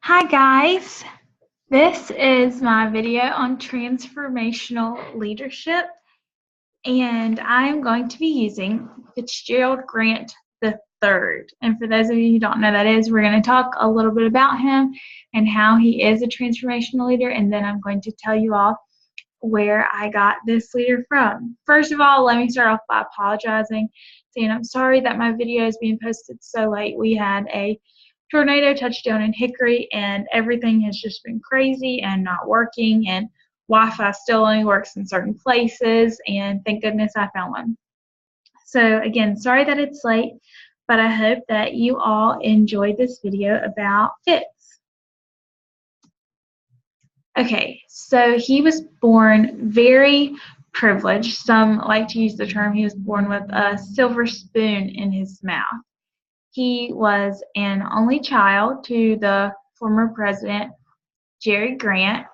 Hi guys, this is my video on transformational leadership, and I'm going to be using Fitzgerald Grant the third. And for those of you who don't know that is, we're going to talk a little bit about him and how he is a transformational leader, and then I'm going to tell you all where I got this leader from. First of all, let me start off by apologizing, saying I'm sorry that my video is being posted so late. We had a tornado touchdown in Hickory, and everything has just been crazy and not working, and Wi-Fi still only works in certain places, and thank goodness I found one. So again, sorry that it's late, but I hope that you all enjoyed this video about Fitz. Okay, so he was born very privileged. Some like to use the term he was born with a silver spoon in his mouth. He was an only child to the former president, Jerry Grant.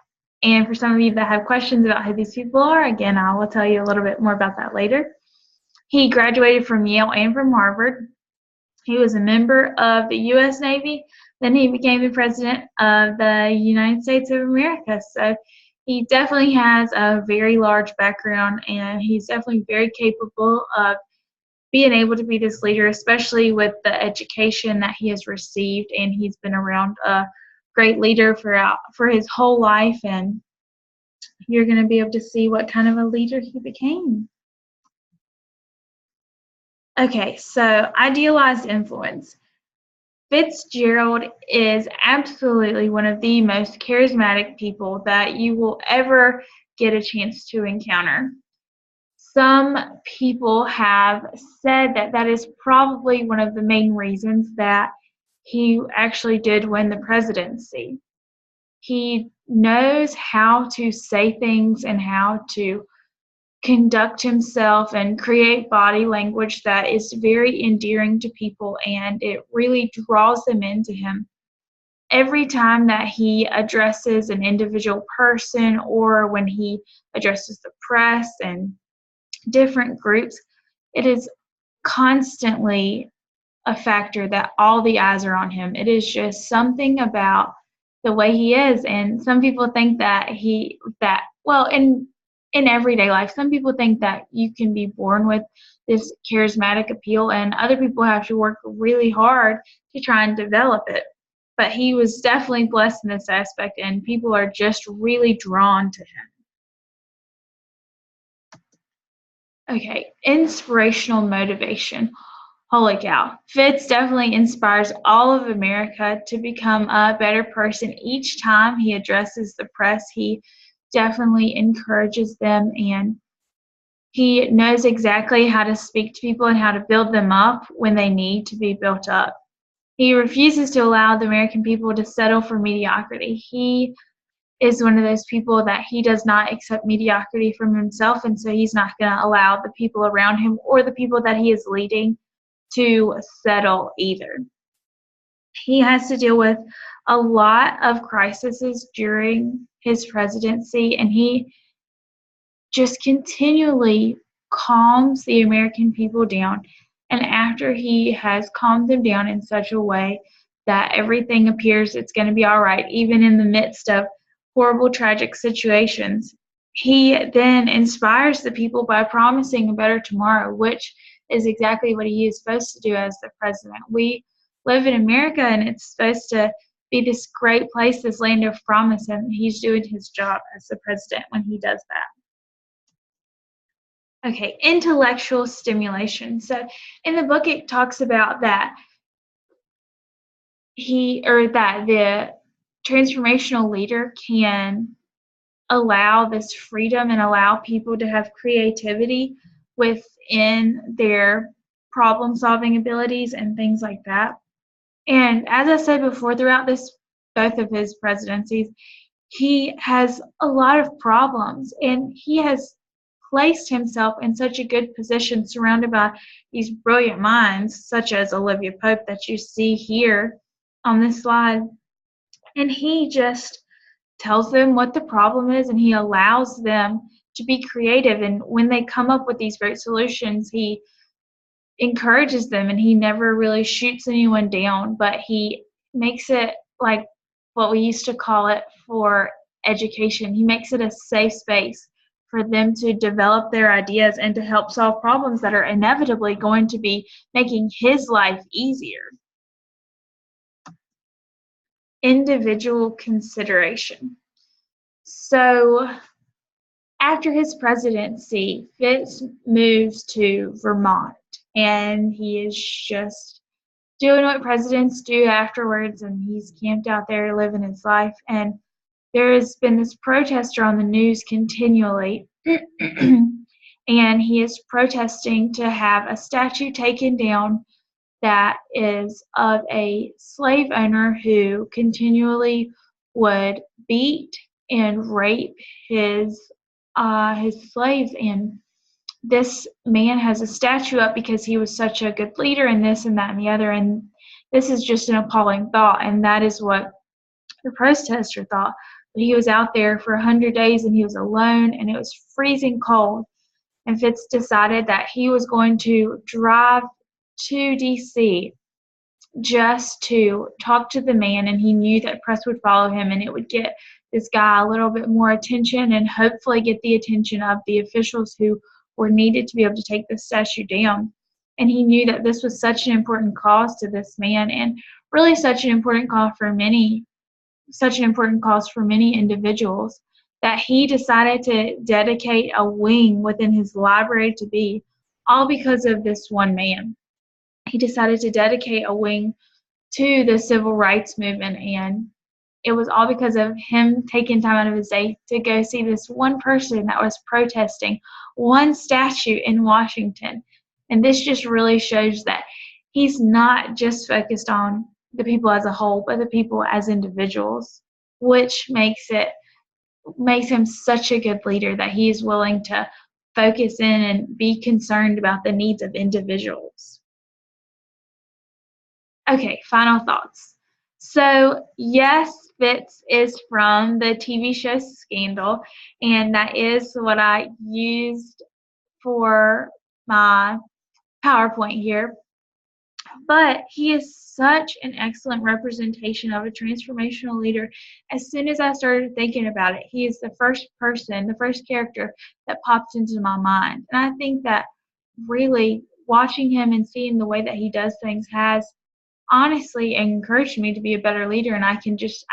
And for some of you that have questions about who these people are, again, I will tell you a little bit more about that later. He graduated from Yale and from Harvard. He was a member of the U.S. Navy. Then he became the president of the United States of America. So he definitely has a very large background, and he's definitely very capable of being able to be this leader, especially with the education that he has received. And he's been around a great leader for his whole life, and you're going to be able to see what kind of a leader he became. Okay, so idealized influence. Fitzgerald is absolutely one of the most charismatic people that you will ever get a chance to encounter. Some people have said that that is probably one of the main reasons that he actually did win the presidency. He knows how to say things and how to conduct himself and create body language that is very endearing to people, and it really draws them into him. Every time that he addresses an individual person, or when he addresses the press and different groups, it is constantly a factor that all the eyes are on him. It is just something about the way he is. And some people think that in everyday life, some people think that you can be born with this charismatic appeal, and other people have to work really hard to try and develop it. But he was definitely blessed in this aspect, and people are just really drawn to him. Okay, inspirational motivation. Holy cow. Fitz definitely inspires all of America to become a better person. Each time he addresses the press, he definitely encourages them, and he knows exactly how to speak to people and how to build them up when they need to be built up. He refuses to allow the American people to settle for mediocrity. He is one of those people that he does not accept mediocrity from himself, and so he's not going to allow the people around him or the people that he is leading to settle either. He has to deal with a lot of crises during his presidency, and he just continually calms the American people down. And after he has calmed them down in such a way that everything appears it's going to be all right, even in the midst of horrible, tragic situations, he then inspires the people by promising a better tomorrow, which is exactly what he is supposed to do as the president. We live in America, and it's supposed to be this great place, this land of promise, and he's doing his job as the president when he does that. Okay, intellectual stimulation. So in the book, it talks about that the transformational leader can allow this freedom and allow people to have creativity within their problem-solving abilities and things like that. And as I said before, throughout both of his presidencies, he has a lot of problems, and he has placed himself in such a good position surrounded by these brilliant minds such as Olivia Pope that you see here on this slide. And he just tells them what the problem is, and he allows them to be creative. And when they come up with these great solutions, he encourages them, and he never really shoots anyone down, but he makes it like what we used to call it for education. He makes it a safe space for them to develop their ideas and to help solve problems that are inevitably going to be making his life easier. Individual consideration. So, after his presidency, Fitz moves to Vermont, and he is just doing what presidents do afterwards, and he's camped out there living his life. And there has been this protester on the news continually, and he is protesting to have a statue taken down that is of a slave owner who continually would beat and rape his slaves. And this man has a statue up because he was such a good leader and this and that and the other. And this is just an appalling thought, and that is what the protester thought. But he was out there for 100 days and he was alone and it was freezing cold. And Fitz decided that he was going to drive to DC just to talk to the man, and he knew that press would follow him and it would get this guy a little bit more attention and hopefully get the attention of the officials who were needed to be able to take this statue down. And he knew that this was such an important cause to this man, and really such an important cause for many individuals, that he decided to dedicate a wing within his library to be, all because of this one man. He decided to dedicate a wing to the civil rights movement, and it was all because of him taking time out of his day to go see this one person that was protesting one statue in Washington. And this just really shows that he's not just focused on the people as a whole, but the people as individuals, which makes him such a good leader, that he is willing to focus in and be concerned about the needs of individuals. Okay, final thoughts. So, yes, Fitz is from the TV show Scandal, and that is what I used for my PowerPoint here. But he is such an excellent representation of a transformational leader. As soon as I started thinking about it, he is the first character that popped into my mind. And I think that really watching him and seeing the way that he does things has honestly encouraged me to be a better leader. And I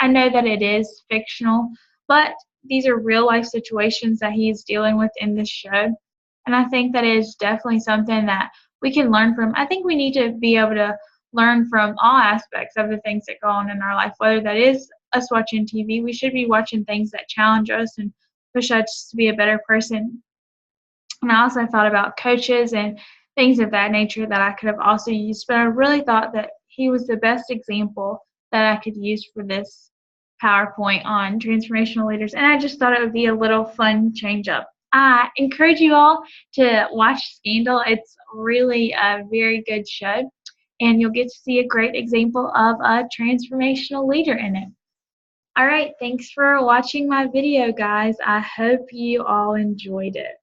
know that it is fictional, but these are real life situations that he's dealing with in this show. And I think that is definitely something that we can learn from. I think we need to be able to learn from all aspects of the things that go on in our life, whether that is us watching TV. We should be watching things that challenge us and push us to be a better person. And I also thought about coaches and things of that nature that I could have also used, but I really thought that he was the best example that I could use for this PowerPoint on transformational leaders, and I just thought it would be a little fun change up. I encourage you all to watch Scandal. It's really a very good show, and you'll get to see a great example of a transformational leader in it. All right, thanks for watching my video, guys. I hope you all enjoyed it.